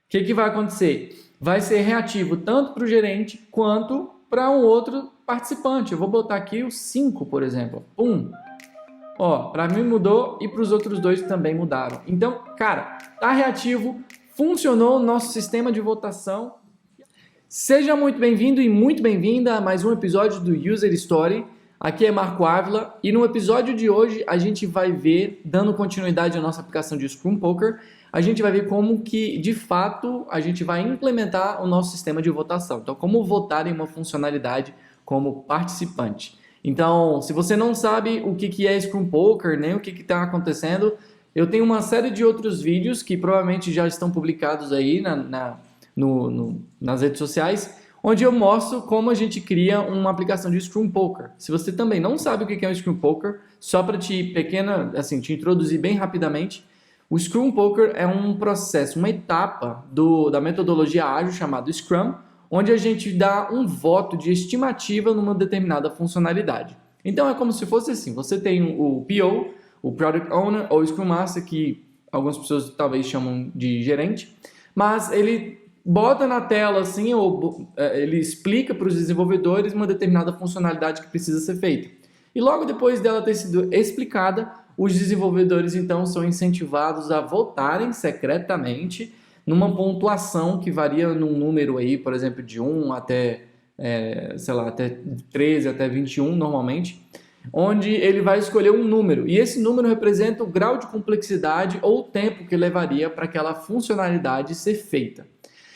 que vai acontecer? Vai ser reativo tanto para o gerente quanto para um outro participante. Eu vou botar aqui o 5, por exemplo. Pum! Ó, para mim mudou e para os outros dois também mudaram. Então, cara, tá reativo, funcionou o nosso sistema de votação. Seja muito bem-vindo e muito bem-vinda a mais um episódio do User Story. Aqui é Marco Ávila e no episódio de hoje a gente vai ver, dando continuidade à nossa aplicação de Scrum Poker, a gente vai ver como que, de fato, a gente vai implementar o nosso sistema de votação. Então, como votar em uma funcionalidade como participante. Então, se você não sabe o que é Scrum Poker, nem o que está acontecendo, eu tenho uma série de outros vídeos que provavelmente já estão publicados aí nas redes sociais, onde eu mostro como a gente cria uma aplicação de Scrum Poker. Se você também não sabe o que é um Scrum Poker, só para te introduzir bem rapidamente, o Scrum Poker é um processo, uma etapa da metodologia ágil chamada Scrum, onde a gente dá um voto de estimativa numa determinada funcionalidade. Então é como se fosse assim, você tem o PO, o Product Owner ou o Scrum Master, que algumas pessoas talvez chamam de gerente, mas ele bota na tela assim, ou ele explica para os desenvolvedores uma determinada funcionalidade que precisa ser feita. E logo depois dela ter sido explicada, os desenvolvedores então são incentivados a votarem secretamente numa pontuação que varia num número aí, por exemplo, de 1 até, até 13, até 21 normalmente, onde ele vai escolher um número. E esse número representa o grau de complexidade ou o tempo que levaria para aquela funcionalidade ser feita.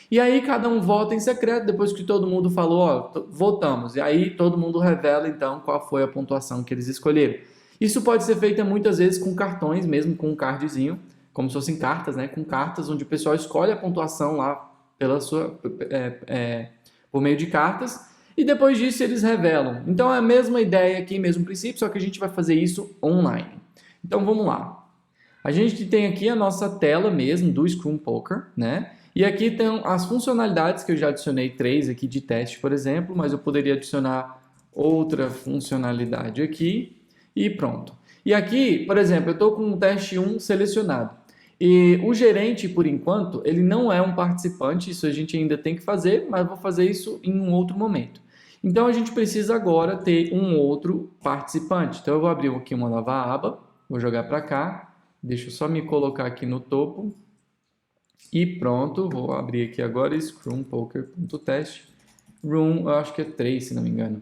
E aí cada um vota em secreto, depois que todo mundo falou, ó, votamos. E aí todo mundo revela então qual foi a pontuação que eles escolheram. Isso pode ser feito muitas vezes com cartões, mesmo com um cardzinho, como se fossem cartas, né? Com cartas onde o pessoal escolhe a pontuação lá por meio de cartas e depois disso eles revelam. Então é a mesma ideia aqui, mesmo princípio, só que a gente vai fazer isso online. Então vamos lá. A gente tem aqui a nossa tela mesmo do Scrum Poker, né? E aqui tem as funcionalidades que eu já adicionei 3 aqui de teste, por exemplo, mas eu poderia adicionar outra funcionalidade aqui e pronto. E aqui, por exemplo, eu estou com o teste 1 selecionado. E o gerente, por enquanto, ele não é um participante, isso a gente ainda tem que fazer, mas vou fazer isso em um outro momento. Então, a gente precisa agora ter um outro participante. Então, eu vou abrir aqui uma nova aba, vou jogar para cá, deixa eu só me colocar aqui no topo. E pronto, vou abrir aqui agora scrumpoker.test. Room, eu acho que é 3, se não me engano.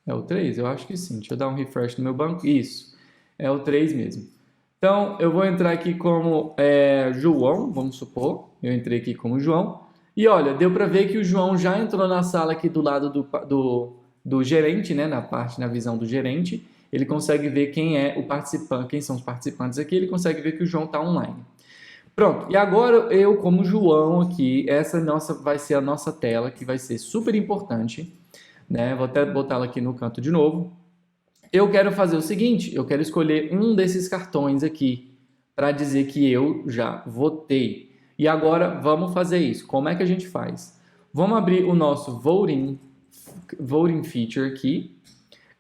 É o 3? Eu acho que sim. Deixa eu dar um refresh no meu banco. Isso, é o 3 mesmo. Então, eu vou entrar aqui como João, vamos supor. Eu entrei aqui como João. E olha, deu para ver que o João já entrou na sala aqui do lado do gerente, né? Na visão do gerente. Ele consegue ver quem é o participante, quem são os participantes aqui. Ele consegue ver que o João está online. Pronto, e agora eu como João aqui, essa vai ser a nossa tela, que vai ser super importante, né? Vou até botar ela aqui no canto de novo. Eu quero fazer o seguinte, eu quero escolher um desses cartões aqui, para dizer que eu já votei. E agora vamos fazer isso. Como é que a gente faz? Vamos abrir o nosso Voting Feature aqui.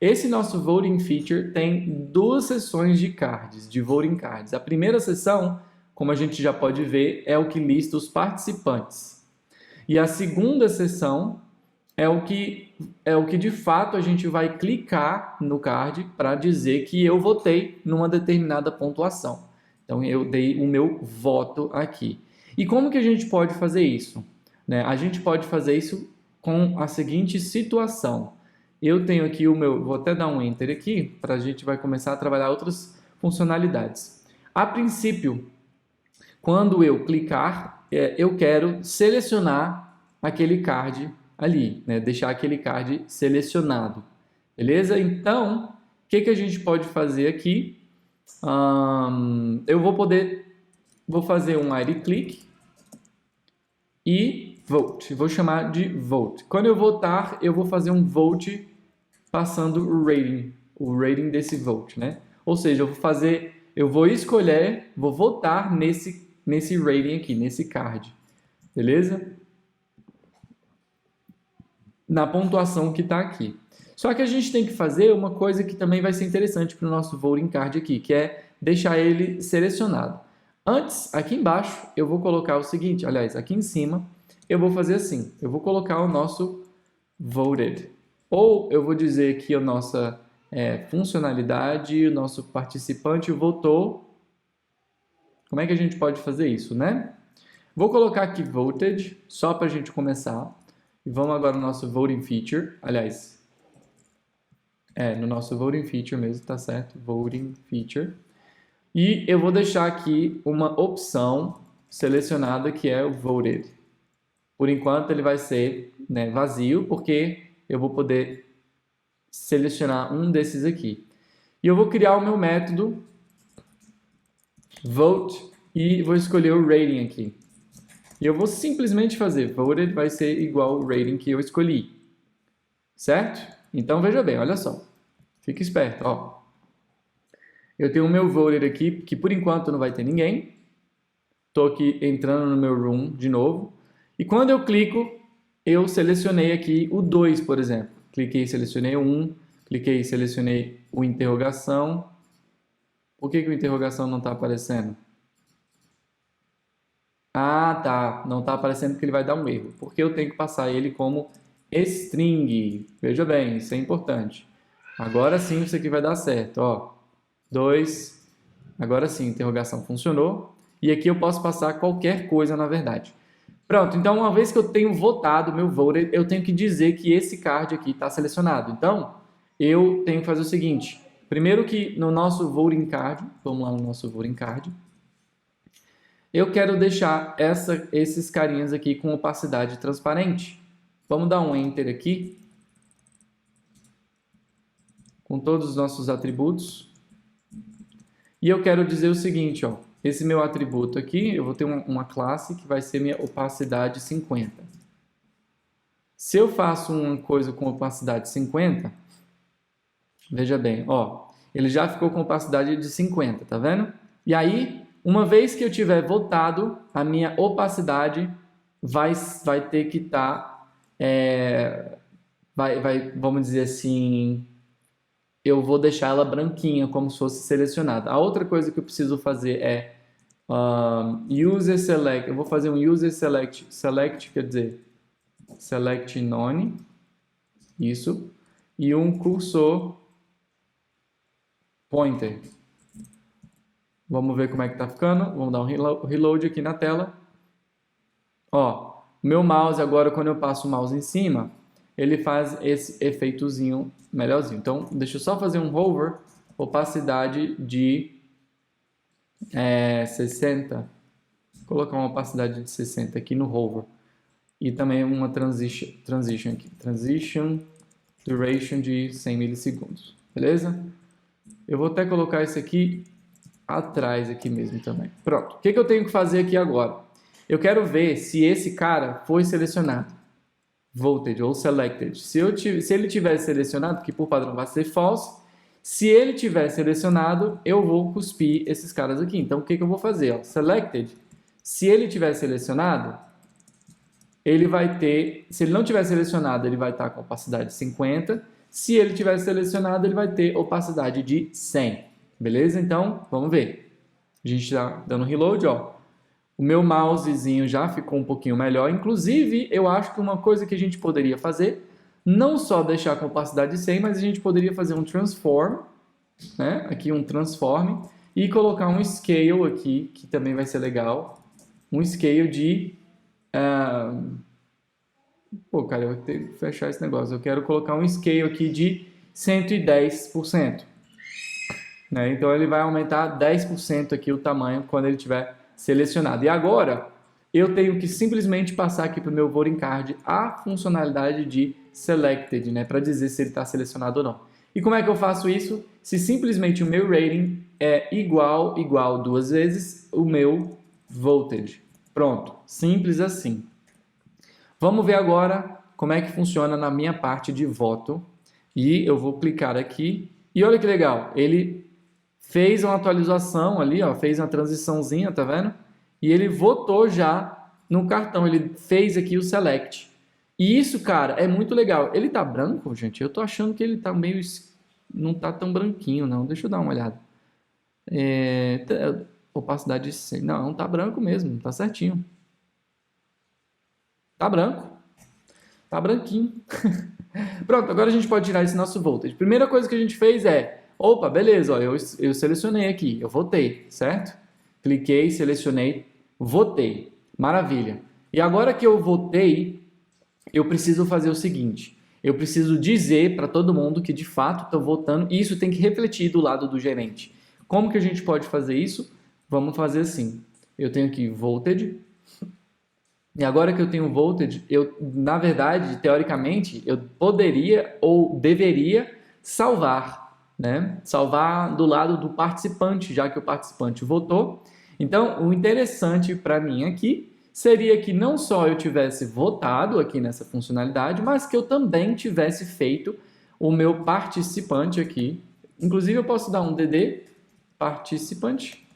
Esse nosso Voting Feature tem 2 seções de cards, de Voting Cards. A primeira seção, como a gente já pode ver, é o que lista os participantes. E a segunda seção é o que de fato a gente vai clicar no card para dizer que eu votei numa determinada pontuação. Então eu dei o meu voto aqui. E como que a gente pode fazer isso? Né? A gente pode fazer isso com a seguinte situação. Eu tenho aqui vou até dar um Enter aqui, para a gente vai começar a trabalhar outras funcionalidades. A princípio, quando eu clicar, eu quero selecionar aquele card ali, né? Deixar aquele card selecionado, beleza? Então, o que a gente pode fazer aqui? Eu vou fazer um ID click e vote, vou chamar de vote. Quando eu votar, eu vou fazer um vote passando o rating desse vote, né? Ou seja, eu vou escolher, vou votar nesse rating aqui, nesse card, beleza? Na pontuação que está aqui. Só que a gente tem que fazer uma coisa que também vai ser interessante para o nosso voting card aqui, que é deixar ele selecionado. Antes, aqui embaixo, eu vou colocar o seguinte, aliás, aqui em cima, eu vou fazer assim, eu vou colocar o nosso voted, ou eu vou dizer que a nossa funcionalidade, o nosso participante votou. Como é que a gente pode fazer isso, né? Vou colocar aqui voted, só para a gente começar. E vamos agora no nosso voting feature, aliás, no nosso voting feature mesmo, tá certo? Voting feature. E eu vou deixar aqui uma opção selecionada que é o voted. Por enquanto ele vai ser vazio, porque eu vou poder selecionar um desses aqui. E eu vou criar o meu método vote e vou escolher o rating aqui. E eu vou simplesmente fazer voted vai ser igual ao rating que eu escolhi. Certo? Então veja bem, olha só. Fica esperto, ó. Eu tenho o meu voted aqui, que por enquanto não vai ter ninguém. Estou aqui entrando no meu room de novo. E quando eu clico, eu selecionei aqui o 2, por exemplo. Cliquei e selecionei o 1. Cliquei e selecionei o interrogação. Por que o interrogação não está aparecendo? Ah, tá. Não está aparecendo porque ele vai dar um erro. Porque eu tenho que passar ele como string. Veja bem, isso é importante. Agora sim isso aqui vai dar certo. Ó, 2. Agora sim, a interrogação funcionou. E aqui eu posso passar qualquer coisa, na verdade. Pronto, então uma vez que eu tenho votado meu voted, eu tenho que dizer que esse card aqui está selecionado. Então, eu tenho que fazer o seguinte. Primeiro que no nosso voting card, vamos lá no nosso voting card, eu quero deixar esses carinhas aqui com opacidade transparente. Vamos dar um Enter aqui, com todos os nossos atributos. E eu quero dizer o seguinte, ó, esse meu atributo aqui, eu vou ter uma classe que vai ser minha opacidade 50. Se eu faço uma coisa com opacidade 50, veja bem, ó, ele já ficou com opacidade de 50, tá vendo? E aí, uma vez que eu tiver votado, a minha opacidade vai ter que estar, vamos dizer assim, eu vou deixar ela branquinha, como se fosse selecionada. A outra coisa que eu preciso fazer é user select. Eu vou fazer um user select quer dizer, select none, isso, e um cursor pointer. Vamos ver como é que tá ficando. Vamos dar um reload aqui na tela. Ó, meu mouse agora, quando eu passo o mouse em cima, ele faz esse efeitozinho melhorzinho. Então, deixa eu só fazer um hover, opacidade de 60. Vou colocar uma opacidade de 60 aqui no hover. E também uma transition aqui. Transition duration de 100 milissegundos. Beleza? Eu vou até colocar isso aqui atrás aqui mesmo também. Pronto. O que eu tenho que fazer aqui agora? Eu quero ver se esse cara foi selecionado. Voted ou selected. Se ele tiver selecionado, que por padrão vai ser false, se ele tiver selecionado, eu vou cuspir esses caras aqui. Então, o que eu vou fazer? Ó, selected. Se ele tiver selecionado, ele vai ter... Se ele não tiver selecionado, ele vai estar com opacidade de 50. Se ele tiver selecionado, ele vai ter opacidade de 100. Beleza? Então, vamos ver. A gente está dando reload, ó. O meu mousezinho já ficou um pouquinho melhor. Inclusive, eu acho que uma coisa que a gente poderia fazer, não só deixar com opacidade de 100, mas a gente poderia fazer um transform, né? Aqui um transform, e colocar um scale aqui, que também vai ser legal. Um scale de... Pô, cara, eu vou ter que fechar esse negócio. Eu quero colocar um scale aqui de 110%. Né? Então, ele vai aumentar 10% aqui o tamanho quando ele tiver selecionado. E agora, eu tenho que simplesmente passar aqui para o meu voting card a funcionalidade de selected, né? Para dizer se ele está selecionado ou não. E como é que eu faço isso? Se simplesmente o meu rating é igual duas vezes o meu voted. Pronto, simples assim. Vamos ver agora como é que funciona na minha parte de voto. E eu vou clicar aqui. E olha que legal, ele fez uma atualização ali, ó, fez uma transiçãozinha, tá vendo? E ele votou já no cartão, ele fez aqui o select. E isso, cara, é muito legal. Ele tá branco, gente? Eu tô achando que ele tá meio... Não tá tão branquinho, não. Deixa eu dar uma olhada. Opacidade de 100. Não, tá branco mesmo, tá certinho. Tá branco. Tá branquinho. Pronto, agora a gente pode tirar esse nosso voltage. Primeira coisa que a gente fez opa, beleza, ó, eu selecionei aqui, eu votei, certo? Cliquei, selecionei, votei. Maravilha. E agora que eu votei, eu preciso fazer o seguinte. Eu preciso dizer para todo mundo que de fato estou votando e isso tem que refletir do lado do gerente. Como que a gente pode fazer isso? Vamos fazer assim. Eu tenho aqui voltage. E agora que eu tenho voltage, na verdade, teoricamente, eu poderia ou deveria salvar, né? Salvar do lado do participante, já que o participante votou. Então, o interessante para mim aqui seria que não só eu tivesse votado aqui nessa funcionalidade, mas que eu também tivesse feito o meu participante aqui. Inclusive, eu posso dar um DD participante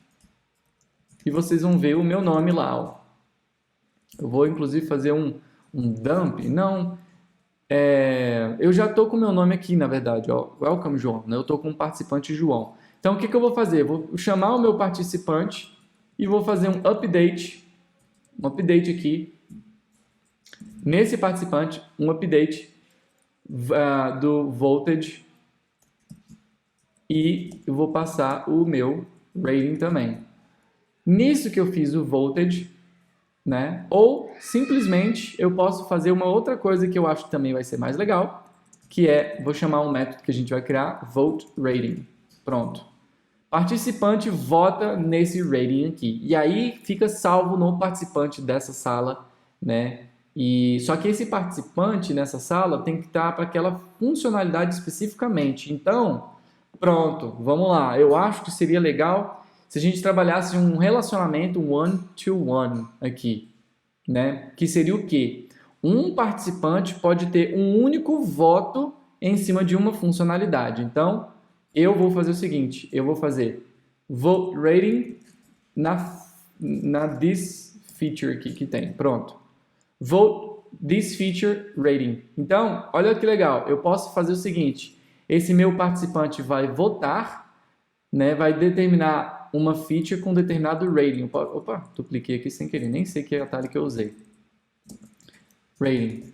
e vocês vão ver o meu nome lá, ó. Eu vou, inclusive, fazer um dump. Não, eu já estou com o meu nome aqui, na verdade. Ó, Welcome, João. Né? Eu estou com o participante João. Então, o que eu vou fazer? Eu vou chamar o meu participante e vou fazer um update aqui. Nesse participante, um update do voltage. E eu vou passar o meu rating também. Nisso que eu fiz o voltage, né? Ou simplesmente eu posso fazer uma outra coisa que eu acho que também vai ser mais legal, que vou chamar um método que a gente vai criar, vote rating. Pronto. Participante vota nesse rating aqui. E aí fica salvo no participante dessa sala, né? E só que esse participante nessa sala tem que estar para aquela funcionalidade especificamente. Então, pronto, vamos lá. Eu acho que seria legal se a gente trabalhasse um relacionamento one-to-one aqui, né? Que seria o quê? Um participante pode ter um único voto em cima de uma funcionalidade. Então, eu vou fazer o seguinte, eu vou fazer vote rating na this feature aqui que tem. Pronto. Vote this feature rating. Então, olha que legal, eu posso fazer o seguinte, esse meu participante vai votar, né, vai determinar uma feature com determinado rating. Opa, dupliquei aqui sem querer, nem sei que atalho que eu usei. Rating.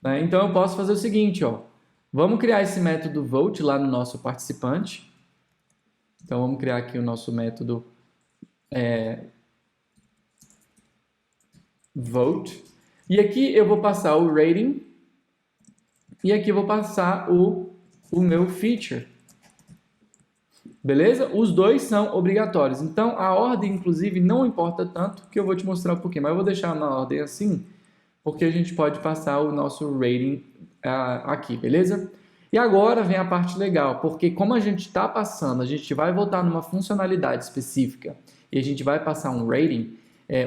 Né? Então eu posso fazer o seguinte, ó. Vamos criar esse método vote lá no nosso participante. Então vamos criar aqui o nosso método vote. E aqui eu vou passar o rating. E aqui eu vou passar o meu feature. Beleza? Os dois são obrigatórios. Então, a ordem, inclusive, não importa tanto, que eu vou te mostrar um pouquinho. Mas eu vou deixar na ordem assim, porque a gente pode passar o nosso rating aqui, beleza? E agora vem a parte legal, porque como a gente está passando, a gente vai voltar numa funcionalidade específica e a gente vai passar um rating,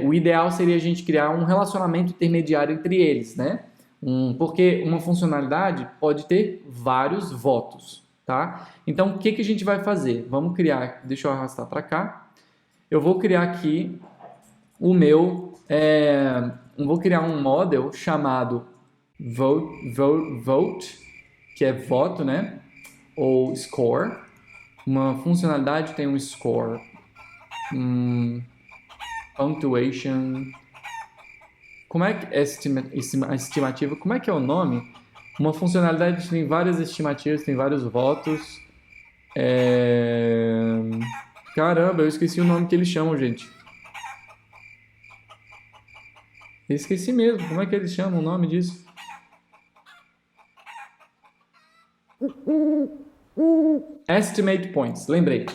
o ideal seria a gente criar um relacionamento intermediário entre eles, né? Porque uma funcionalidade pode ter vários votos. Tá? Então, o que a gente vai fazer? Vamos criar, deixa eu arrastar para cá. Eu vou criar aqui o meu, vou criar um model chamado vote, que é voto, né? Ou score. Uma funcionalidade tem um score, punctuation. Como é que é estimativa? Como é que é o nome? Uma funcionalidade tem várias estimativas, tem vários votos. Caramba, eu esqueci o nome que eles chamam, gente. Eu esqueci mesmo. Como é que eles chamam o nome disso? Estimate points, lembrei.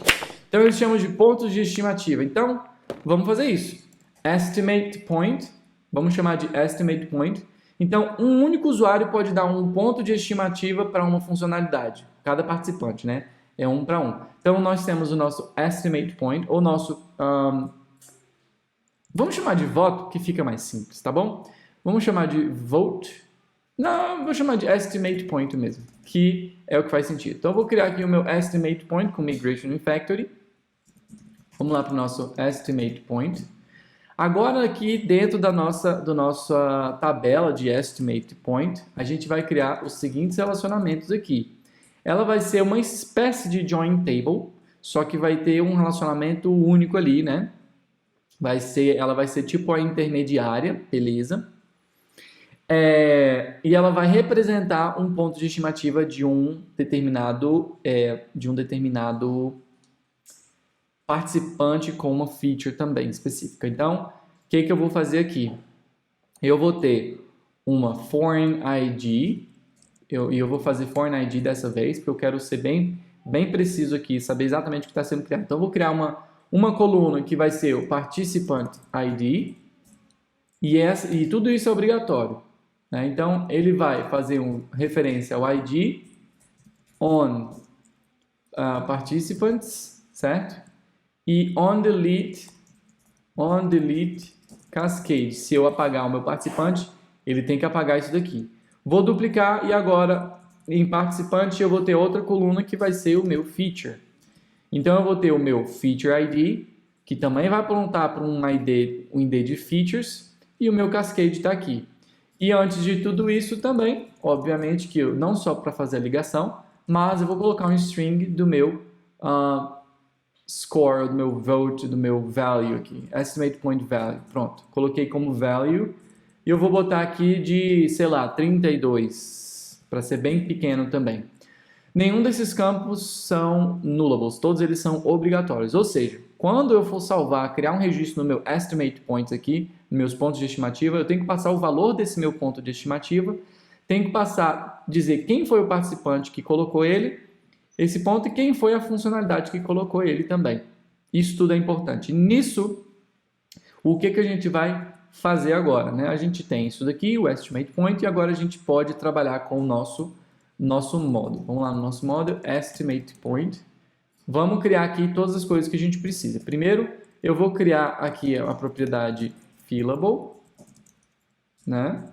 Então eles chamam de pontos de estimativa. Então, vamos fazer isso. Estimate point, vamos chamar de estimate point. Então, um único usuário pode dar um ponto de estimativa para uma funcionalidade. Cada participante, né? É 1 para 1. Então, nós temos o nosso estimate point, ou nosso... vamos chamar de voto, que fica mais simples, tá bom? Vamos chamar de vote. Não, vou chamar de estimate point mesmo, que é o que faz sentido. Então, eu vou criar aqui o meu estimate point com migration in factory. Vamos lá para o nosso estimate point. Agora aqui dentro da nossa tabela de estimate point, a gente vai criar os seguintes relacionamentos aqui. Ela vai ser uma espécie de join table, só que vai ter um relacionamento único ali, né? ela vai ser tipo a intermediária, beleza? E ela vai representar um ponto de estimativa de um determinado participante com uma feature também específica. Então, o que eu vou fazer aqui? Eu vou ter uma foreign ID, e eu vou fazer foreign ID dessa vez, porque eu quero ser bem preciso aqui, saber exatamente o que está sendo criado. Então, eu vou criar uma coluna que vai ser o participant ID, e tudo isso é obrigatório, né? Então, ele vai fazer referência ao ID on participants, certo? E on delete cascade. Se eu apagar o meu participante, ele tem que apagar isso daqui. Vou duplicar e agora em participante eu vou ter outra coluna que vai ser o meu feature. Então eu vou ter o meu feature ID, que também vai apontar para um ID de features, e o meu cascade está aqui. E antes de tudo isso também, obviamente que eu não só para fazer a ligação, mas eu vou colocar um string do meu score, do meu vote, do meu value aqui, estimate point value. Pronto, coloquei como value e eu vou botar aqui de, sei lá, 32, para ser bem pequeno também. Nenhum desses campos são nullables, todos eles são obrigatórios. Ou seja, quando eu for salvar, criar um registro no meu estimate points aqui, meus pontos de estimativa, eu tenho que passar o valor desse meu ponto de estimativa, tenho que passar, dizer quem foi o participante que colocou esse ponto e quem foi a funcionalidade que colocou ele também. Isso tudo é importante. Nisso, o que a gente vai fazer agora, né? A gente tem isso daqui, o estimate point, e agora a gente pode trabalhar com o nosso model. Vamos lá no nosso model, estimate point. Vamos criar aqui todas as coisas que a gente precisa. Primeiro, eu vou criar aqui a propriedade fillable, né?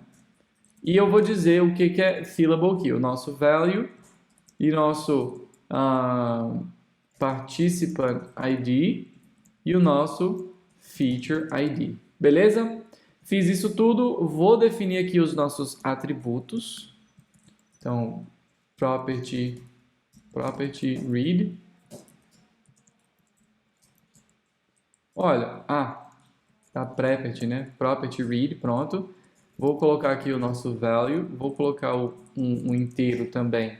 E eu vou dizer o que é fillable aqui, o nosso value e nosso participant ID e o nosso feature ID. Beleza? Fiz isso tudo, vou definir aqui os nossos atributos. Então, property read. Olha, tá property, né? Property read, pronto. Vou colocar aqui o nosso value, vou colocar um inteiro também,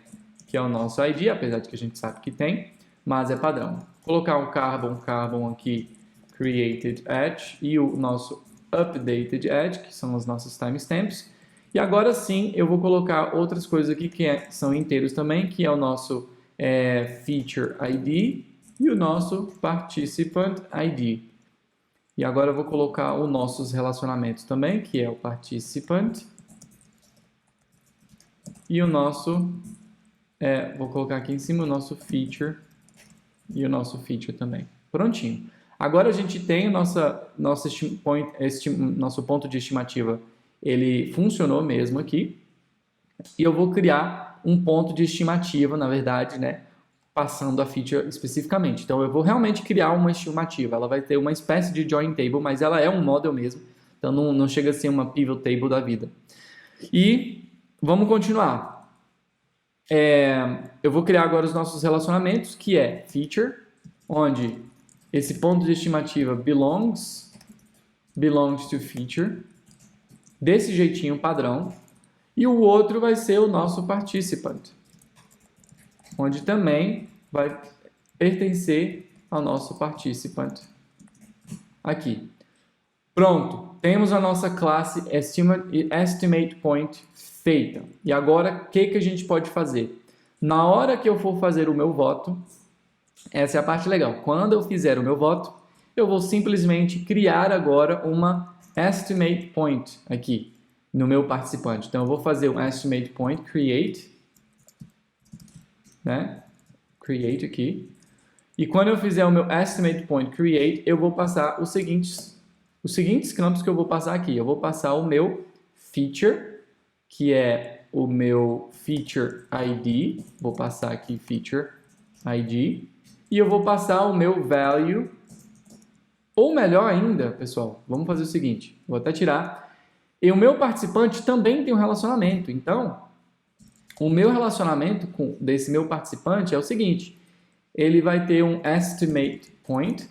que é o nosso ID, apesar de que a gente sabe que tem, mas é padrão. Colocar um carbon aqui, created at, e o nosso updated at, que são os nossos timestamps. E agora sim, eu vou colocar outras coisas aqui que são inteiros também, que é o nosso feature ID e o nosso participant ID. E agora eu vou colocar os nossos relacionamentos também, que é o participant e o nosso vou colocar aqui em cima o nosso feature e o nosso feature também. Prontinho. Agora a gente tem nosso ponto de estimativa. Ele funcionou mesmo aqui. E eu vou criar um ponto de estimativa, na verdade, né? Passando a feature especificamente. Então eu vou realmente criar uma estimativa. Ela vai ter uma espécie de join table, mas ela é um model mesmo. Então não chega a ser uma pivot table da vida. E vamos continuar. Eu vou criar agora os nossos relacionamentos, que é feature, onde esse ponto de estimativa belongs to feature, desse jeitinho padrão, e o outro vai ser o nosso participant, onde também vai pertencer ao nosso participant aqui. Pronto, temos a nossa classe estimate point feita. E agora, o que a gente pode fazer? Na hora que eu for fazer o meu voto, essa é a parte legal. Quando eu fizer o meu voto, eu vou simplesmente criar agora uma estimate point aqui no meu participante. Então, eu vou fazer um estimate point create, né? Create aqui. E quando eu fizer o meu estimate point create, eu vou passar os seguintes campos que eu vou passar aqui. Eu vou passar o meu feature, que é o meu feature ID. Vou passar aqui feature ID. E eu vou passar o meu value. Ou melhor ainda, pessoal, vamos fazer o seguinte. Vou até tirar. E o meu participante também tem um relacionamento. Então, o meu relacionamento desse meu participante é o seguinte. Ele vai ter um estimate point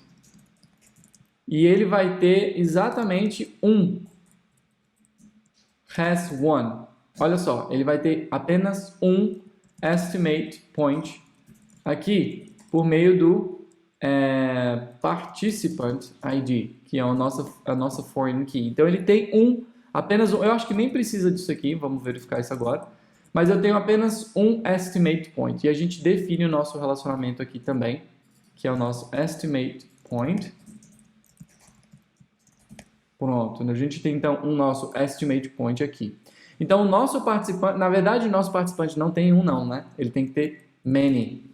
e ele vai ter exatamente has one. Olha só, ele vai ter apenas um estimate point aqui por meio do participant ID, que é a nossa foreign key. Então ele tem apenas um, eu acho que nem precisa disso aqui, vamos verificar isso agora, mas eu tenho apenas um estimate point, e a gente define o nosso relacionamento aqui também, que é o nosso estimate point. Pronto, a gente tem então o nosso estimate point aqui. Então o nosso participante, na verdade o nosso participante não tem não, né? Ele tem que ter many.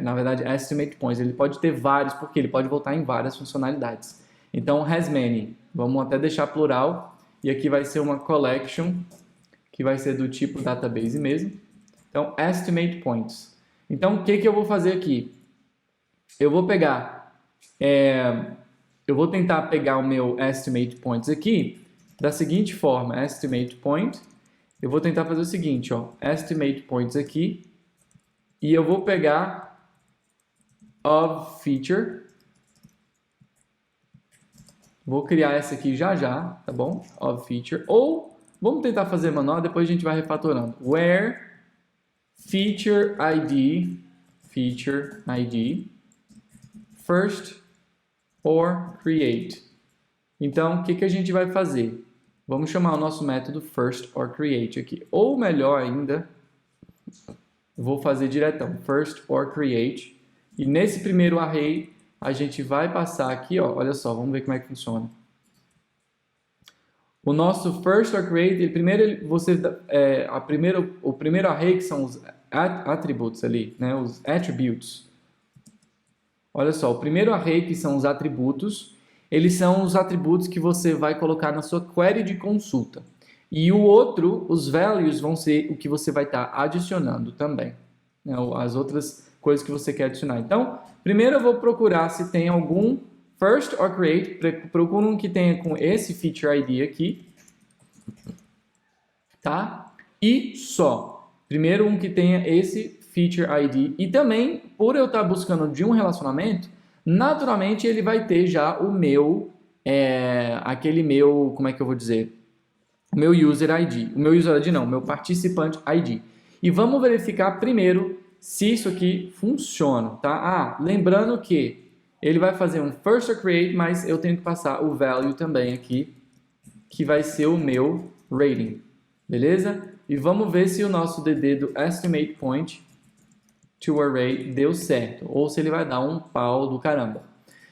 Na verdade, estimate points, ele pode ter vários, porque ele pode voltar em várias funcionalidades. Então, has many, vamos até deixar plural, e aqui vai ser uma collection, que vai ser do tipo database mesmo. Então, estimate points. Então, o que eu vou fazer aqui? Eu vou pegar, eu vou tentar pegar o meu estimate points aqui, da seguinte forma, estimate point, eu vou tentar fazer o seguinte, ó, estimate points aqui, e eu vou pegar of feature. Vou criar essa aqui já, tá bom? Of feature. Ou, vamos tentar fazer manual, depois a gente vai refatorando. Where feature ID, first or create. Então, o que a gente vai fazer? Vamos chamar o nosso método first or create aqui. Ou melhor ainda, vou fazer diretão, first or create, e nesse primeiro array a gente vai passar aqui, ó, olha só, vamos ver como é que funciona. O nosso first or create, o primeiro array, que são os atributos ali, né, os attributes. Olha só, o primeiro array, que são os atributos, eles são os atributos que você vai colocar na sua query de consulta. E o outro, os values, vão ser o que você vai estar adicionando também, né? As outras coisas que você quer adicionar. Então, primeiro eu vou procurar se tem algum first or create, procura um que tenha com esse feature ID aqui, tá? E só. Primeiro um que tenha esse feature ID. E também, por eu estar buscando de um relacionamento, naturalmente ele vai ter já o meu, aquele meu, como é que eu vou dizer? O meu user ID. O meu user ID não, o meu participant ID. E vamos verificar primeiro se isso aqui funciona, tá? Lembrando que ele vai fazer um first or create, mas eu tenho que passar o value também aqui, que vai ser o meu rating, beleza? E vamos ver se o nosso DD do estimate point to array deu certo, ou se ele vai dar um pau do caramba.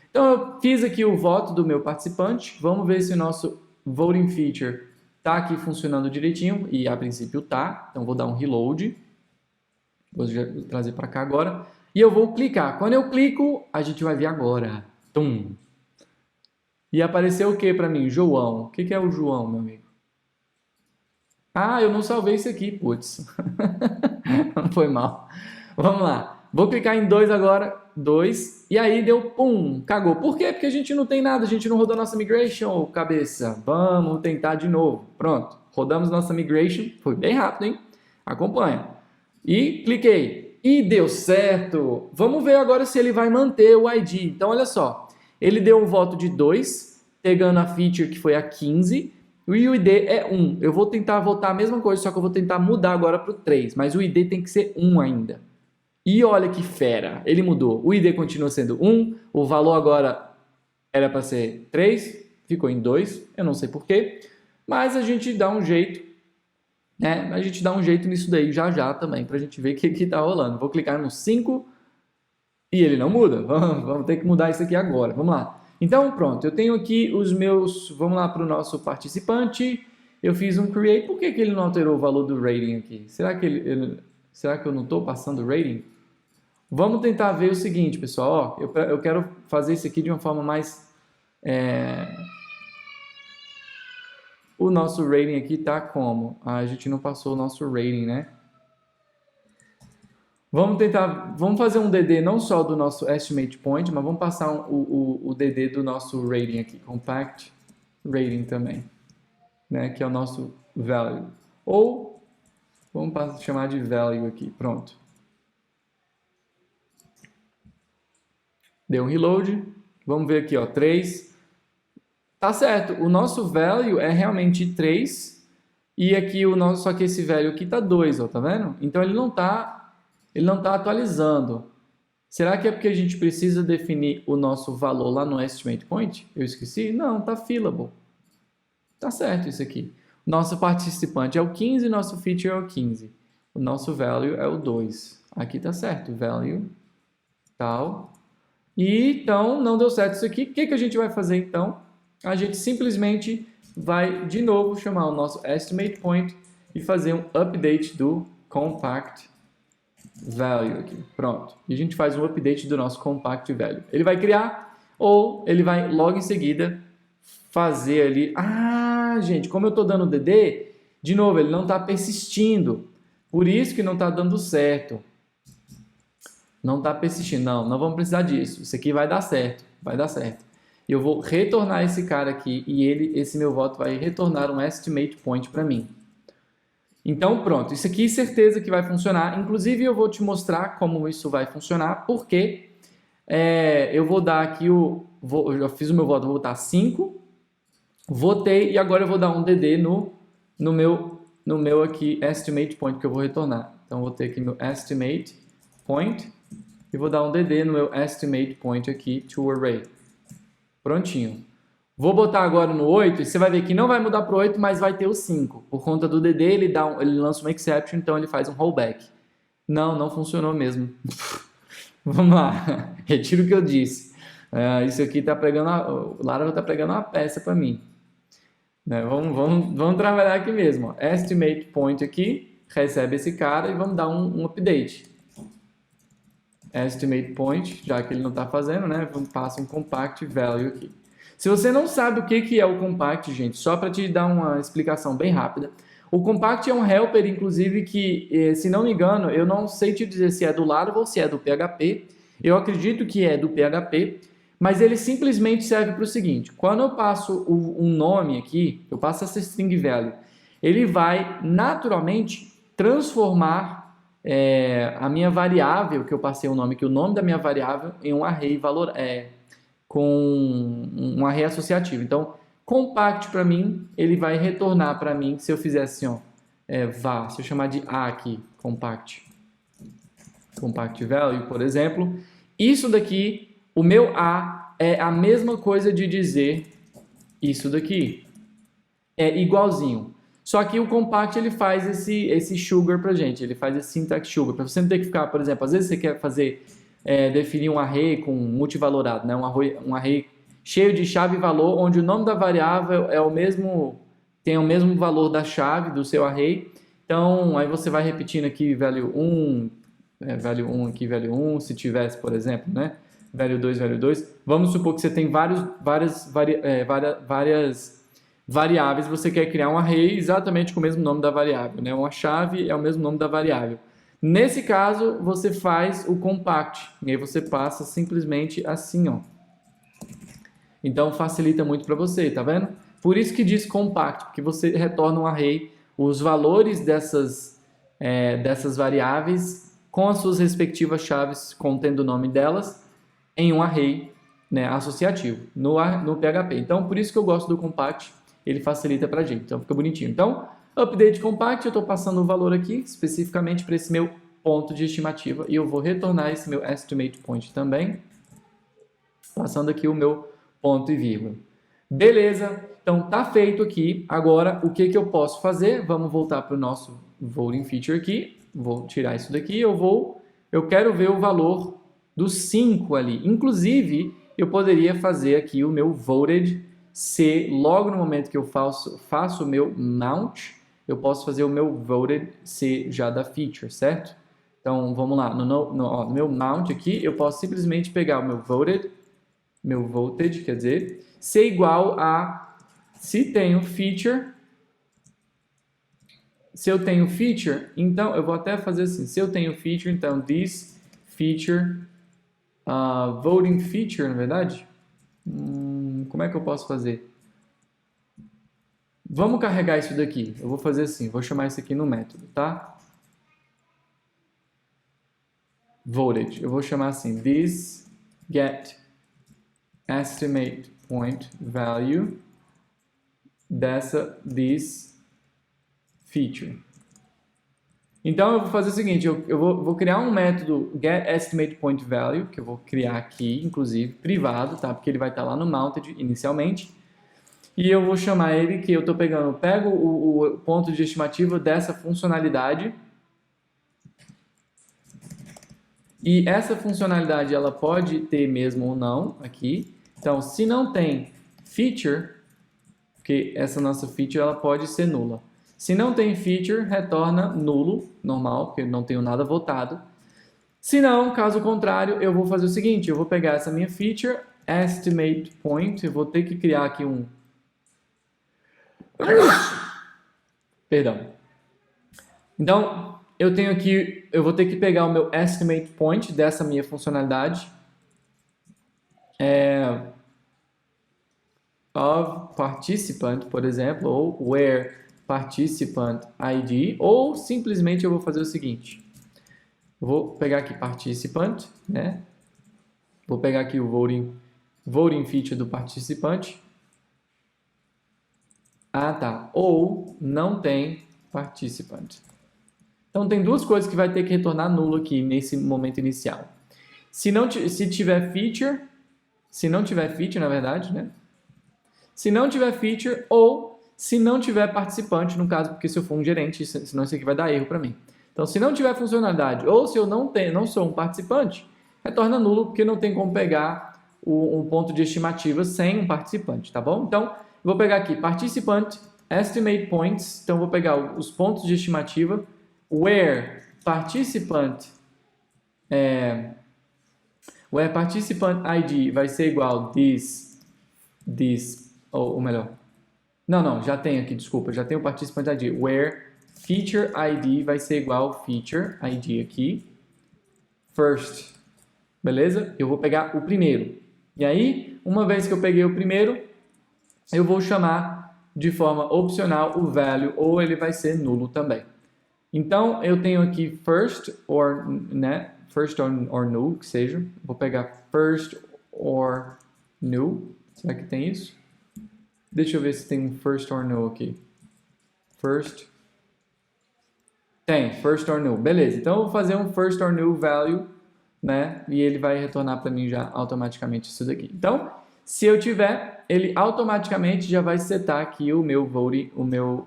Então eu fiz aqui o voto do meu participante, vamos ver se o nosso voting feature está aqui funcionando direitinho, e a princípio tá, então vou dar um reload, vou trazer para cá agora, e eu vou clicar. Quando eu clico, a gente vai ver agora. Tum. E apareceu o que para mim? João. O que é o João, meu amigo? Eu não salvei isso aqui, putz. Foi mal. Vamos lá. Vou clicar em 2 agora. 2. E aí deu pum, cagou. Por quê? Porque a gente não tem nada, a gente não rodou nossa migration, cabeça. Vamos tentar de novo. Pronto. Rodamos nossa migration. Foi bem rápido, hein? Acompanha. E cliquei. E deu certo. Vamos ver agora se ele vai manter o ID. Então, olha só. Ele deu um voto de 2, pegando a feature que foi a 15. E o ID é 1. Eu vou tentar votar a mesma coisa, só que eu vou tentar mudar agora para o 3. Mas o ID tem que ser 1 ainda. E olha que fera. Ele mudou. O ID continua sendo 1. O valor agora era para ser 3. Ficou em 2. Eu não sei porquê. Mas a gente dá um jeito. Né? A gente dá um jeito nisso daí já também. Para a gente ver o que está rolando. Vou clicar no 5. E ele não muda. Vamos ter que mudar isso aqui agora. Vamos lá. Então, pronto. Eu tenho aqui os meus... Vamos lá para o nosso participante. Eu fiz um create. Por que ele não alterou o valor do rating aqui? Será que eu não estou passando o rating? Vamos tentar ver o seguinte, pessoal. Ó, eu quero fazer isso aqui de uma forma mais... O nosso rating aqui está como? A gente não passou o nosso rating, né? Vamos fazer um DD não só do nosso estimate point, mas vamos passar o DD do nosso rating aqui, compact rating também, né, que é o nosso value. Ou vamos chamar de value aqui, pronto. Deu um reload, Vamos ver aqui, ó, 3. Tá certo, o nosso value é realmente 3 e aqui o nosso, só que esse value aqui tá 2, ó, tá vendo? Então ele não tá atualizando. Será que é porque a gente precisa definir o nosso valor lá no estimate point? Eu esqueci? Não, tá fillable. Tá certo isso aqui. Nosso participante é o 15, nosso feature é o 15. O nosso value é o 2. Aqui tá certo, value tal. E então não deu certo isso aqui. O que a gente vai fazer então? A gente simplesmente vai de novo chamar o nosso estimate point e fazer um update do compact value aqui. Pronto. E a gente faz um update do nosso compact value. Ele vai criar ou ele vai logo em seguida fazer ali. Ah, gente, como eu estou dando DD, de novo, ele não está persistindo. Por isso que não está dando certo. Não está persistindo. Não vamos precisar disso. Isso aqui vai dar certo. Vai dar certo. Eu vou retornar esse cara aqui e esse meu voto vai retornar um estimate point para mim. Então, pronto. Isso aqui, certeza que vai funcionar. Inclusive, eu vou te mostrar como isso vai funcionar, porque eu vou dar aqui eu já fiz o meu voto, vou botar 5, votei e agora eu vou dar um DD no meu aqui estimate point que eu vou retornar. Então, eu vou ter aqui meu estimate point e vou dar um DD no meu estimate point aqui to array. Prontinho. Vou botar agora no 8 e você vai ver que não vai mudar para o 8, mas vai ter o 5. Por conta do DD, ele lança uma exception, então ele faz um rollback. Não funcionou mesmo. Vamos lá. Retiro o que eu disse. Isso aqui tá pregando, o Laravel está pregando uma peça para mim. Vamos trabalhar aqui mesmo. Ó. Estimate point aqui, recebe esse cara e vamos dar um update. Estimate point, já que ele não está fazendo, né? Passa um compact value aqui. Se você não sabe o que é o compact, gente, só para te dar uma explicação bem rápida, o compact é um helper, inclusive, que, se não me engano, eu não sei te dizer se é do Laravel ou se é do PHP, eu acredito que é do PHP, mas ele simplesmente serve para o seguinte, quando eu passo um nome aqui, eu passo essa string value, ele vai naturalmente transformar a minha variável, que eu passei o nome, que o nome da minha variável, em um array com um array associativo. Então, compact para mim, ele vai retornar para mim, se eu fizer assim, ó, se eu chamar de A aqui, compact value, por exemplo, isso daqui, o meu A é a mesma coisa de dizer isso daqui. É igualzinho. Só que o compact ele faz esse sugar pra gente, ele faz esse syntax sugar, para você não ter que ficar, por exemplo, às vezes você quer definir um array com multivalorado, né? Um array cheio de chave e valor, onde o nome da variável tem o mesmo valor da chave do seu array. Então, aí você vai repetindo aqui value 1, value 1 aqui, value 1, se tivesse, por exemplo, né? Value 2, value 2. Vamos supor que você tem várias variáveis, você quer criar um array exatamente com o mesmo nome da variável, né? Uma chave é o mesmo nome da variável. Nesse caso, você faz o compact, e aí você passa simplesmente assim, ó. Então, facilita muito para você, tá vendo? Por isso que diz compact, porque você retorna um array, os valores dessas variáveis, com as suas respectivas chaves, contendo o nome delas, em um array, né, associativo, no PHP. Então, por isso que eu gosto do compact, ele facilita para a gente, então fica bonitinho. Então, update compact, eu estou passando o valor aqui, especificamente para esse meu ponto de estimativa, e eu vou retornar esse meu estimate point também, passando aqui o meu ponto e vírgula. Beleza, então tá feito aqui. Agora, o que eu posso fazer? Vamos voltar para o nosso voting feature aqui, vou tirar isso daqui, eu quero ver o valor do 5 ali. Inclusive, eu poderia fazer aqui o meu voted ser logo no momento que eu faço o meu mount, eu posso fazer o meu voted ser já da feature, certo? Então, vamos lá, no meu mount aqui, eu posso simplesmente pegar o meu voted, quer dizer, ser igual a, se eu tenho feature, então, eu vou até fazer assim, se eu tenho feature, então, this feature, voting feature, na verdade, como é que eu posso fazer? Vamos carregar isso daqui. Eu vou fazer assim, vou chamar isso aqui no método, tá? Voted. Eu vou chamar assim, this get estimate point value this feature. Então eu vou fazer o seguinte, eu vou criar um método getEstimatePointValue, que eu vou criar aqui, inclusive, privado, tá? Porque ele vai estar lá no Mounted inicialmente. E eu vou chamar ele que eu estou pego o ponto de estimativa dessa funcionalidade. E essa funcionalidade ela pode ter mesmo ou não aqui. Então, se não tem feature, porque essa nossa feature ela pode ser nula. Se não tem feature, retorna nulo, normal, porque eu não tenho nada votado. Se não, caso contrário, eu vou fazer o seguinte, eu vou pegar essa minha feature, estimate point, eu vou ter que criar aqui um... Perdão. Então, eu vou ter que pegar o meu estimate point dessa minha funcionalidade of participant, por exemplo, ou where participant ID, ou simplesmente eu vou fazer o seguinte. Eu vou pegar aqui participant, né? Vou pegar aqui o voting feature do participante. Ah, tá. Ou não tem participant. Então tem duas coisas que vai ter que retornar nulo aqui nesse momento inicial. Se tiver feature, se não tiver feature, na verdade, né? Se não tiver feature ou se não tiver participante, no caso, porque se eu for um gerente, senão isso aqui vai dar erro para mim. Então, se não tiver funcionalidade ou se eu não sou um participante, retorna nulo porque não tem como pegar um ponto de estimativa sem um participante, tá bom? Então, vou pegar aqui participant, estimate points, então vou pegar os pontos de estimativa, where participant ID vai ser igual ou melhor, não, já tem aqui, desculpa, já tem o participant ID, where feature ID vai ser igual feature ID aqui, first, beleza? Eu vou pegar o primeiro. E aí, uma vez que eu peguei o primeiro, eu vou chamar de forma opcional o value, ou ele vai ser nulo também. Então, eu tenho aqui first or null, que seja. Vou pegar first or null. Será que tem isso? Deixa eu ver se tem um first or null aqui. First. Tem, first or null. Beleza, então eu vou fazer um first or null value, né? E ele vai retornar para mim já automaticamente isso daqui. Então, se eu tiver, ele automaticamente já vai setar aqui o meu vote, o meu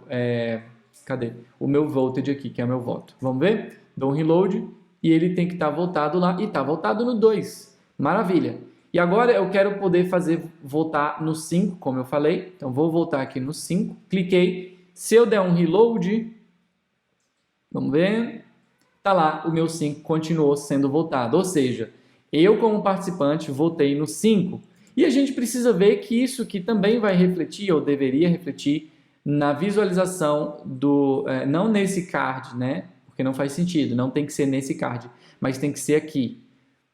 voltage aqui, que é o meu voto. Vamos ver? Dou um reload e ele tem que estar voltado lá e está voltado no 2. Maravilha. E agora eu quero poder fazer voltar no 5, como eu falei. Então vou voltar aqui no 5, cliquei. Se eu der um reload, vamos ver, tá lá, o meu 5 continuou sendo voltado. Ou seja, eu como participante votei no 5. E a gente precisa ver que isso aqui também vai refletir, ou deveria refletir, na visualização não nesse card, né? Porque não faz sentido, não tem que ser nesse card, mas tem que ser aqui,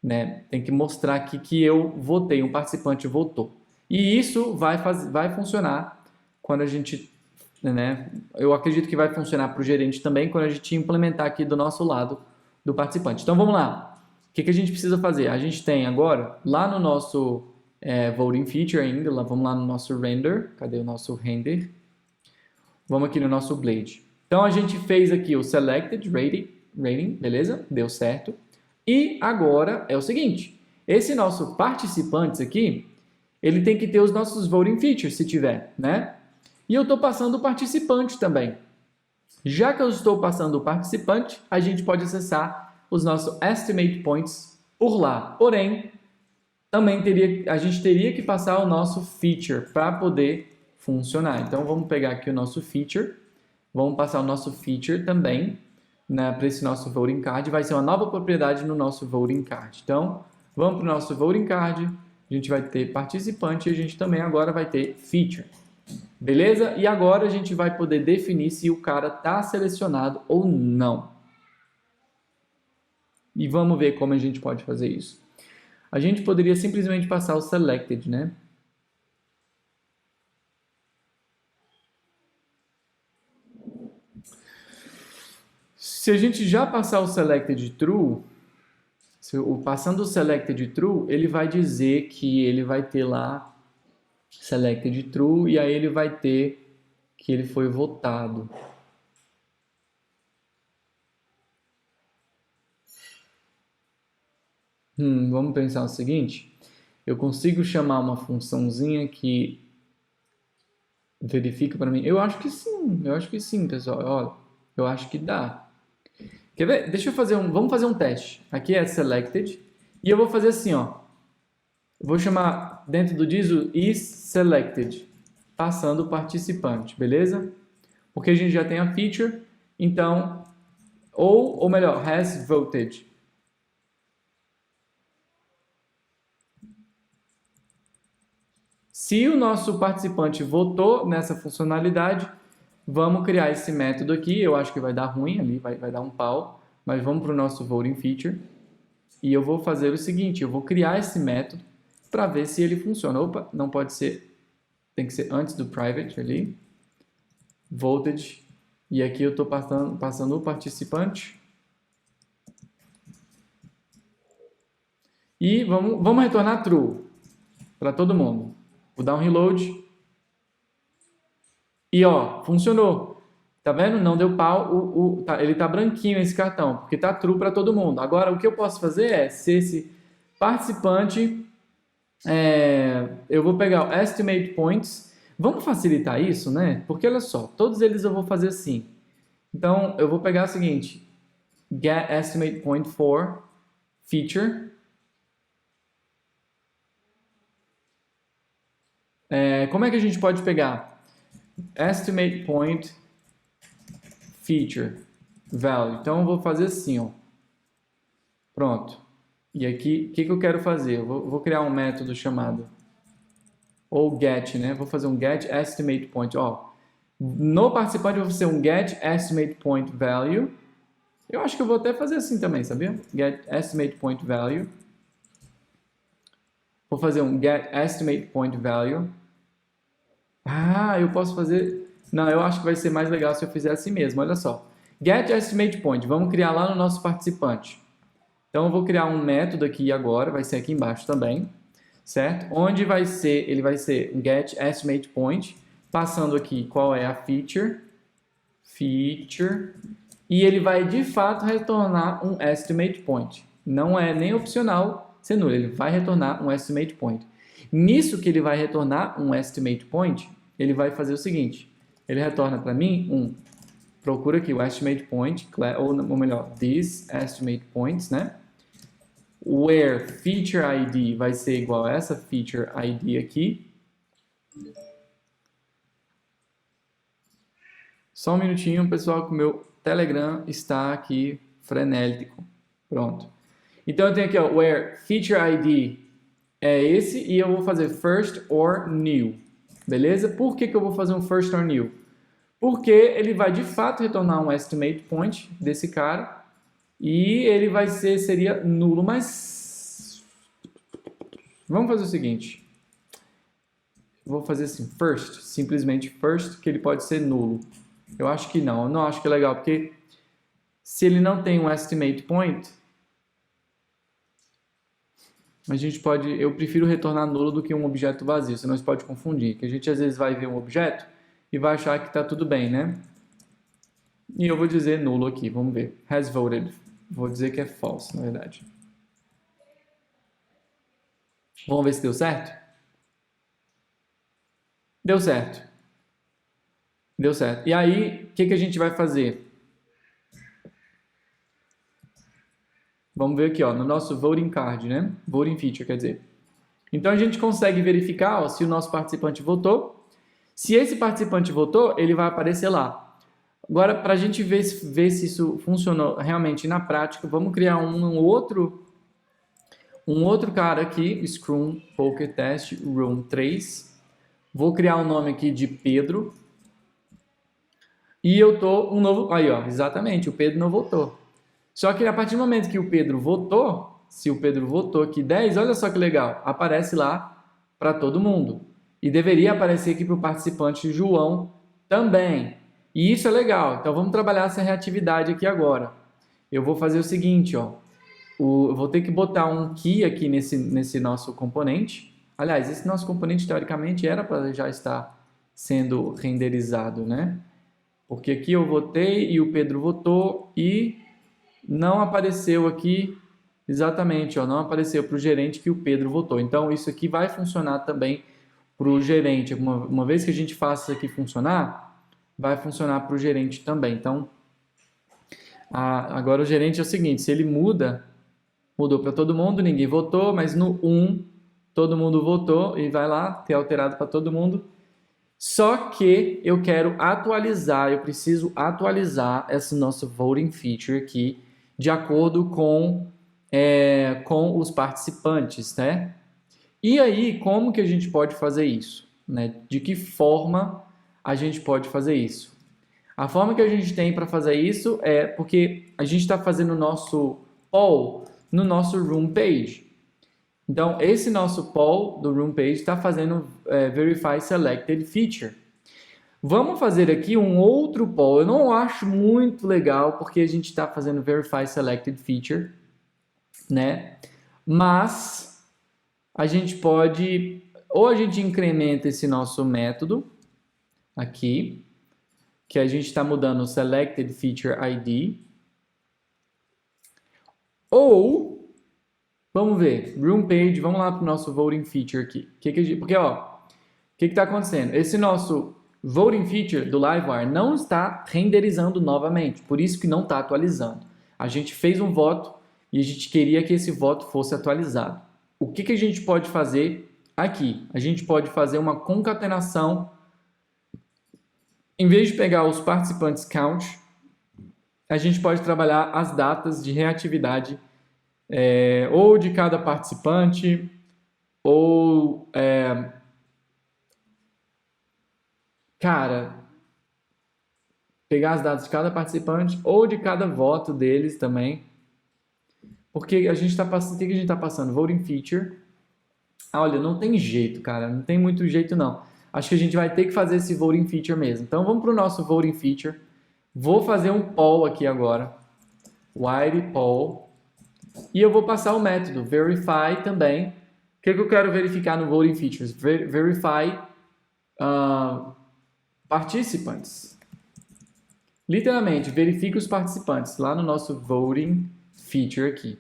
né? Tem que mostrar aqui que eu votei, um participante votou. E isso vai funcionar quando a gente, né? Eu acredito que vai funcionar para o gerente também quando a gente implementar aqui do nosso lado do participante. Então vamos lá. O que a gente precisa fazer? A gente tem agora, lá no nosso voting feature ainda, vamos lá no nosso render. Cadê o nosso render? Vamos aqui no nosso Blade. Então, a gente fez aqui o Selected Rating, beleza? Deu certo. E agora é o seguinte, esse nosso participantes aqui, ele tem que ter os nossos voting features, se tiver, né? E eu estou passando o participante também. Já que eu estou passando o participante, a gente pode acessar os nossos estimate points por lá. Porém, também a gente teria que passar o nosso feature para poder funcionar. Então, vamos pegar aqui o nosso feature, vamos passar o nosso feature também, né, para esse nosso voting card, vai ser uma nova propriedade no nosso voting card. Então, vamos para o nosso voting card, a gente vai ter participante e a gente também agora vai ter feature. Beleza? E agora a gente vai poder definir se o cara está selecionado ou não. E vamos ver como a gente pode fazer isso. A gente poderia simplesmente passar o selected, né? Se a gente já passar o selected true, Passando o selected true, ele vai dizer que ele vai ter lá selected true e aí ele vai ter que ele foi votado. Vamos pensar o seguinte. Eu consigo chamar uma funçãozinha que verifica para mim? Eu acho que sim, pessoal. Olha, eu acho que dá. Quer ver? Vamos fazer um teste. Aqui é selected e eu vou fazer assim, ó. Vou chamar dentro do diz o isSelected, passando o participante, beleza? Porque a gente já tem a feature, então, ou melhor, has voted. Se o nosso participante votou nessa funcionalidade, vamos criar esse método aqui. Eu acho que vai dar ruim ali, vai dar um pau, mas vamos para o nosso voting feature. E eu vou fazer o seguinte, eu vou criar esse método para ver se ele funciona. Opa, não pode ser, tem que ser antes do private ali. Voted. E aqui eu estou passando o participante. E vamos retornar true para todo mundo. Vou dar um reload. E ó, funcionou. Tá vendo? Não deu pau. Ele tá branquinho esse cartão, porque tá true para todo mundo. Agora, o que eu posso fazer é, se esse participante... eu vou pegar o estimate points. Vamos facilitar isso, né? Porque olha só, todos eles eu vou fazer assim. Então, eu vou pegar o seguinte. Get estimate point for feature. Como é que a gente pode pegar? Estimate point feature value. Então, eu vou fazer assim, ó. Pronto. E aqui, o que eu quero fazer? Eu vou criar um método chamado ou get, né? Vou fazer um get estimate point. Ó, no participante eu vou fazer um get estimate point value. Eu acho que eu vou até fazer assim também, sabia? Get estimate point value. Vou fazer um get estimate point value. Ah, eu posso fazer... Não, eu acho que vai ser mais legal se eu fizer assim mesmo. Olha só. Get estimate point. Vamos criar lá no nosso participante. Então, eu vou criar um método aqui agora. Vai ser aqui embaixo também. Certo? Onde ele vai ser um get estimate point. Passando aqui qual é a feature. Feature. E ele vai, de fato, retornar um estimate point. Não é nem opcional ser nulo. Ele vai retornar um estimate point. Nisso que ele vai retornar um estimate point, ele vai fazer o seguinte. Ele retorna para mim procura aqui o estimate point, ou melhor, these estimate points, né? Where feature ID vai ser igual a essa feature ID aqui. Só um minutinho, pessoal, que o meu Telegram está aqui frenético. Pronto. Então eu tenho aqui, ó, where feature ID é esse e eu vou fazer first or new. Beleza? Por que eu vou fazer um first or new? Porque ele vai de fato retornar um estimate point desse cara e ele seria nulo, mas vamos fazer o seguinte. Vou fazer assim, first, simplesmente first, que ele pode ser nulo. Eu acho que não, eu não acho que é legal, porque se ele não tem um estimate point, eu prefiro retornar nulo do que um objeto vazio, senão isso pode confundir, que a gente às vezes vai ver um objeto e vai achar que está tudo bem, né? E eu vou dizer nulo aqui, vamos ver. Has voted. Vou dizer que é false, na verdade. Vamos ver se deu certo? Deu certo. Deu certo. E aí, o que a gente vai fazer? Vamos ver aqui, ó, no nosso voting card, né? Voting feature, quer dizer. Então, a gente consegue verificar, ó, se o nosso participante votou. Se esse participante votou, ele vai aparecer lá. Agora, para a gente ver se isso funcionou realmente na prática, vamos criar um outro cara aqui, Scrum Poker Test Room 3. Vou criar um nome aqui de Pedro. E eu tô aí, ó, exatamente, o Pedro não votou. Só que a partir do momento que o Pedro votou, se o Pedro votou aqui 10, olha só que legal, aparece lá para todo mundo. E deveria aparecer aqui para o participante João também. E isso é legal. Então vamos trabalhar essa reatividade aqui agora. Eu vou fazer o seguinte, ó. eu vou ter que botar um key aqui nesse nosso componente. Aliás, esse nosso componente, teoricamente, era para já estar sendo renderizado, né? Porque aqui eu votei e o Pedro votou e não apareceu aqui exatamente, ó, não apareceu para o gerente que o Pedro votou. Então, isso aqui vai funcionar também para o gerente. Uma vez que a gente faça isso aqui funcionar, vai funcionar para o gerente também. Então, agora o gerente é o seguinte, se ele mudou para todo mundo, ninguém votou, mas no 1 todo mundo votou e vai lá ter alterado para todo mundo. Só que eu quero atualizar, eu preciso atualizar essa nossa voting feature aqui de acordo com os participantes, né? E aí, como que a gente pode fazer isso? Né? De que forma a gente pode fazer isso? A forma que a gente tem para fazer isso é porque a gente está fazendo o nosso poll no nosso room page. Então, esse nosso poll do room page está fazendo Verify Selected Feature. Vamos fazer aqui um outro poll. Eu não acho muito legal porque a gente está fazendo Verify Selected Feature, né? Mas a gente pode, ou a gente incrementa esse nosso método aqui, que a gente está mudando o Selected Feature ID, ou, vamos ver, Room Page, vamos lá para o nosso Voting Feature aqui. Porque, ó, o que está acontecendo? Esse nosso Voting Feature do Livewire não está renderizando novamente, por isso que não está atualizando. A gente fez um voto e a gente queria que esse voto fosse atualizado. O que a gente pode fazer aqui? A gente pode fazer uma concatenação. Em vez de pegar os participantes count, a gente pode trabalhar as datas de reatividade ou de cada participante, ou pegar as datas de cada participante ou de cada voto deles também. Porque a gente está passando, o que a gente está passando? Voting Feature. Olha, não tem jeito, cara, não tem muito jeito não. Acho que a gente vai ter que fazer esse Voting Feature mesmo. Então vamos para o nosso Voting Feature. Vou fazer um poll aqui agora. White poll. E eu vou passar o método verify também. O que eu quero verificar no Voting Features? Verify participants. Literalmente, verifique os participantes lá no nosso Voting Feature aqui.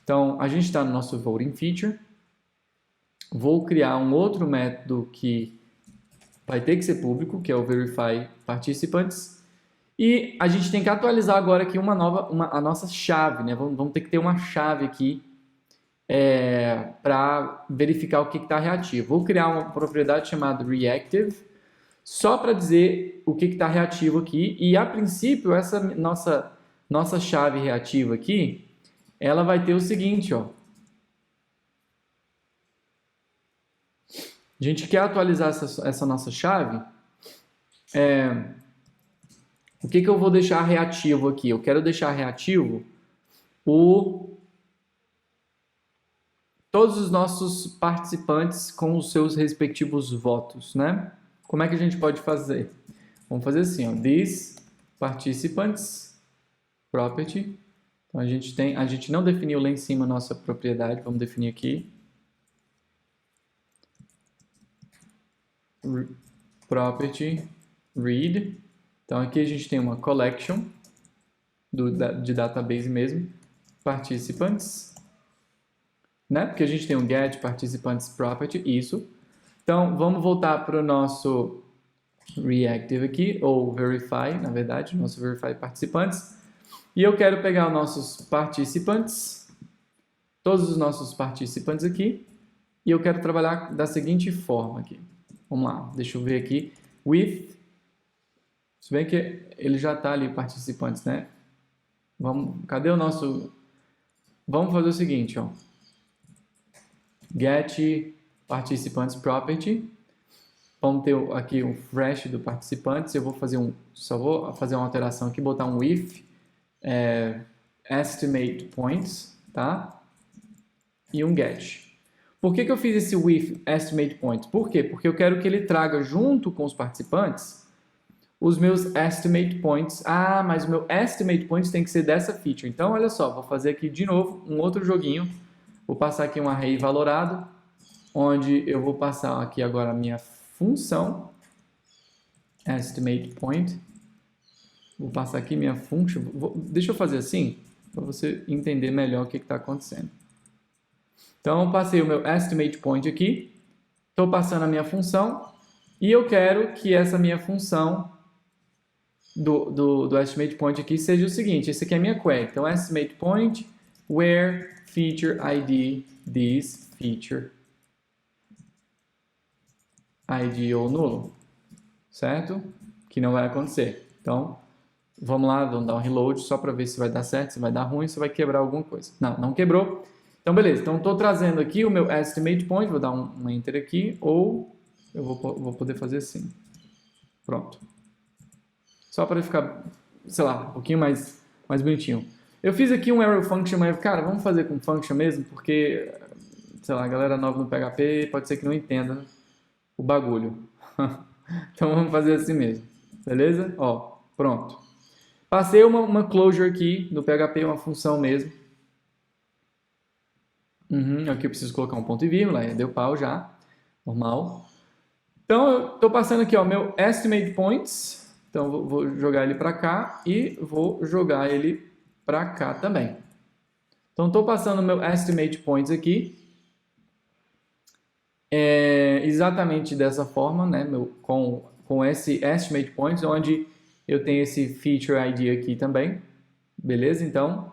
Então, a gente está no nosso Voting Feature. Vou criar um outro método que vai ter que ser público, que é o Verify Participants. E a gente tem que atualizar agora aqui a nossa chave, né? Vamos ter que ter uma chave aqui para verificar o que está reativo. Vou criar uma propriedade chamada Reactive, só para dizer o que está reativo aqui. E a princípio, essa nossa chave reativa aqui, ela vai ter o seguinte, ó. A gente quer atualizar essa nossa chave. O que eu vou deixar reativo aqui? Eu quero deixar reativo todos os nossos participantes com os seus respectivos votos, né? Como é que a gente pode fazer? Vamos fazer assim, ó, these participants property. Então a gente não definiu lá em cima a nossa propriedade, vamos definir aqui. Property read. Então aqui a gente tem uma collection de database mesmo, participants, né? Porque a gente tem um get participants property, isso. Então vamos voltar para o nosso reactive aqui, ou verify, na verdade, nosso verify participantes. E eu quero pegar os nossos participantes, todos os nossos participantes aqui, e eu quero trabalhar da seguinte forma aqui. Vamos lá, deixa eu ver aqui. With, se bem que ele já está ali, participantes, né? Cadê o nosso... Vamos fazer o seguinte, ó. Get participants property. Vamos ter aqui um fresh do participantes. Eu vou fazer só vou fazer uma alteração aqui, botar um with estimate points, tá? E um get. Por que eu fiz esse with estimate points? Por quê? Porque eu quero que ele traga junto com os participantes os meus estimate points. Ah, mas o meu estimate points tem que ser dessa feature. Então, olha só, vou fazer aqui de novo um outro joguinho. Vou passar aqui um array valorado, onde eu vou passar aqui agora a minha função estimate point. Vou passar aqui minha function. Deixa eu fazer assim, para você entender melhor o que está acontecendo. Então, eu passei o meu estimate point aqui. Estou passando a minha função. E eu quero que essa minha função do estimate point aqui seja o seguinte. Esse aqui é a minha query. Então, estimate point where feature ID this feature ID ou nulo. Certo? Que não vai acontecer. Então, vamos lá, vamos dar um reload só para ver se vai dar certo, se vai dar ruim, se vai quebrar alguma coisa. Não, não quebrou. Então, beleza. Então, estou trazendo aqui o meu estimate point. Vou dar um enter aqui. Ou eu vou poder fazer assim. Pronto. Só para ficar, sei lá, um pouquinho mais bonitinho. Eu fiz aqui um arrow function, mas, cara, vamos fazer com function mesmo, porque, sei lá, a galera nova no PHP pode ser que não entenda o bagulho. Então, vamos fazer assim mesmo. Beleza? Ó, pronto. Passei uma closure aqui no PHP, uma função mesmo. Aqui eu preciso colocar um ponto e vírgula, deu pau já. Normal. Então, eu estou passando aqui, ó, meu estimate points. Então, vou jogar ele para cá e vou jogar ele para cá também. Então, estou passando meu estimate points aqui. Exatamente dessa forma, né, com esse estimate points, onde eu tenho esse feature ID aqui também. Beleza? Então,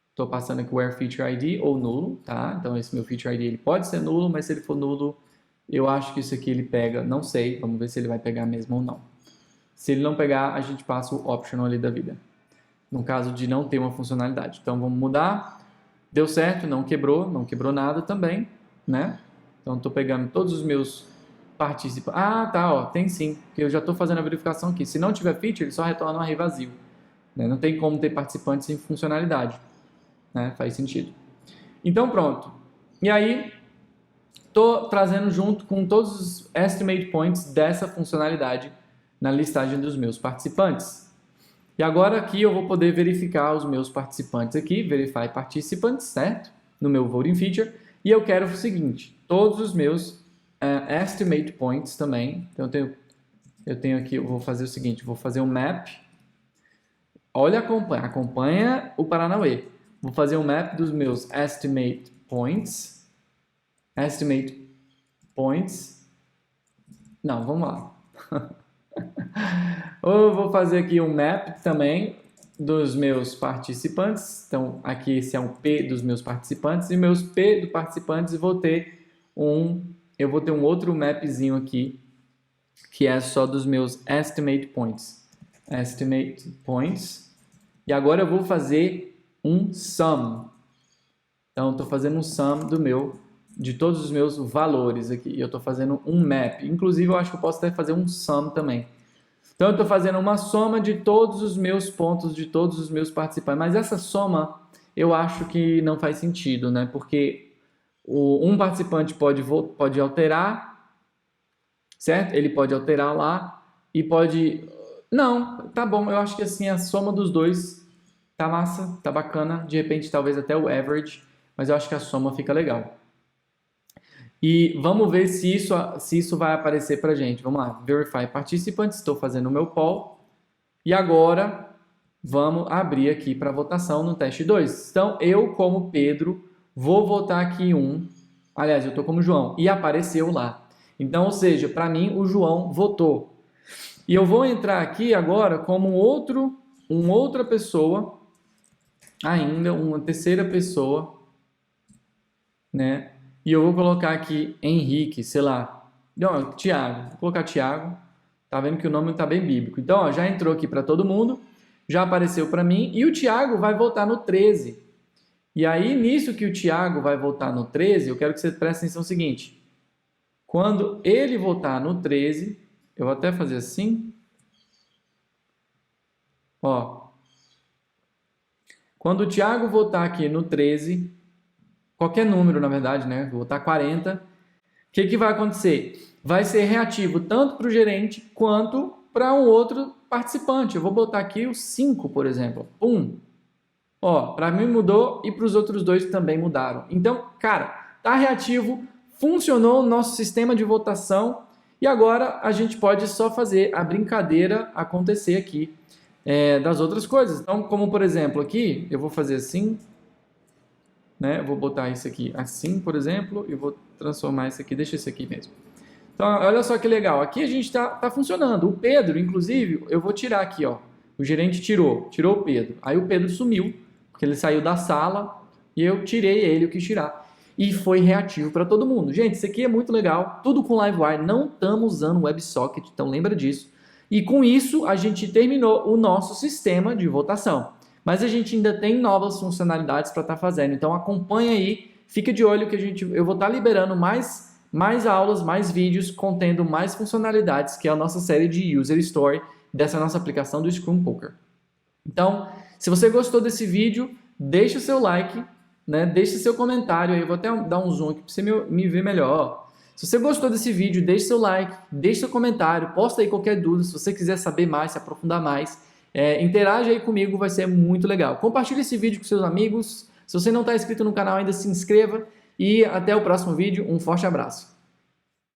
estou passando aqui o where feature ID ou nulo, tá? Então, esse meu feature ID ele pode ser nulo, mas se ele for nulo, eu acho que isso aqui ele pega, não sei, vamos ver se ele vai pegar mesmo ou não. Se ele não pegar, a gente passa o optional ali da vida. No caso de não ter uma funcionalidade. Então, vamos mudar. Deu certo, não quebrou nada também, né? Então, estou pegando todos os meus participantes. Ah, tá, ó, tem sim, porque eu já estou fazendo a verificação aqui. Se não tiver feature, ele só retorna um array vazio. Né? Não tem como ter participantes sem funcionalidade. Né? Faz sentido. Então, pronto. E aí, estou trazendo junto com todos os estimate points dessa funcionalidade na listagem dos meus participantes. E agora aqui eu vou poder verificar os meus participantes aqui, verify participants, certo? No meu voting feature. E eu quero o seguinte, todos os meus estimate points também. Então eu tenho aqui, eu vou fazer o seguinte, vou fazer um map. Olha, acompanha o Paranauê. Vou fazer um map dos meus estimate points. Não, vamos lá. Eu vou fazer aqui um map também dos meus participantes. Então, aqui esse é um P dos meus participantes. E meus P dos participantes eu vou ter um outro mapzinho aqui, que é só dos meus estimate points. Estimate points. E agora eu vou fazer um sum. Então, estou fazendo um sum de todos os meus valores aqui. Eu estou fazendo um map. Inclusive, eu acho que eu posso até fazer um sum também. Então, eu estou fazendo uma soma de todos os meus pontos, de todos os meus participantes. Mas essa soma, eu acho que não faz sentido, né? Porque um participante pode alterar, certo? Ele pode alterar lá e pode... Não, tá bom. Eu acho que assim, a soma dos dois tá massa, tá bacana. De repente, talvez até o average. Mas eu acho que a soma fica legal. E vamos ver se isso vai aparecer para a gente. Vamos lá, Verify Participants, estou fazendo o meu poll. E agora, vamos abrir aqui para votação no teste 2. Então, eu, como Pedro, vou votar aqui Aliás, eu estou como João, e apareceu lá. Então, ou seja, para mim, o João votou. E eu vou entrar aqui agora como uma outra pessoa, ainda uma terceira pessoa, né? E eu vou colocar aqui Henrique, sei lá, não, Tiago, vou colocar Tiago, tá vendo que o nome tá bem bíblico. Então, ó, já entrou aqui para todo mundo, já apareceu para mim, e o Tiago vai votar no 13. E aí, nisso que o Tiago vai votar no 13, eu quero que você preste atenção no seguinte, quando ele votar no 13, eu vou até fazer assim, ó, quando o Tiago votar aqui no 13, qualquer número, na verdade, né? Vou botar 40. O que vai acontecer? vai ser reativo tanto para o gerente quanto para um outro participante. Eu vou botar aqui o 5, por exemplo. Ó, para mim mudou e para os outros dois também mudaram. Então, cara, tá reativo, funcionou o nosso sistema de votação e agora a gente pode só fazer a brincadeira acontecer aqui das outras coisas. Então, como por exemplo aqui, eu vou fazer assim, né? Eu vou botar isso aqui assim, por exemplo, e vou transformar isso aqui, deixa isso aqui mesmo. Então, olha só que legal. Aqui a gente tá funcionando. O Pedro, inclusive, eu vou tirar aqui, ó. O gerente tirou o Pedro. Aí o Pedro sumiu, porque ele saiu da sala e eu tirei ele, eu quis tirar. E foi reativo para todo mundo. Gente, isso aqui é muito legal. Tudo com Livewire. Não estamos usando WebSocket, então lembra disso. E com isso, a gente terminou o nosso sistema de votação. Mas a gente ainda tem novas funcionalidades para estar fazendo. Então acompanha aí, fica de olho que eu vou estar liberando mais aulas, mais vídeos contendo mais funcionalidades, que é a nossa série de User Story dessa nossa aplicação do Scrum Poker. Então, se você gostou desse vídeo, deixa o seu like, né? Deixa seu comentário aí, eu vou até dar um zoom aqui para você me ver melhor. Se você gostou desse vídeo, deixa seu like, deixa seu comentário, posta aí qualquer dúvida, se você quiser saber mais, se aprofundar mais, interage aí comigo, vai ser muito legal. Compartilhe esse vídeo com seus amigos, se você não está inscrito no canal ainda, se inscreva e até o próximo vídeo, um forte abraço.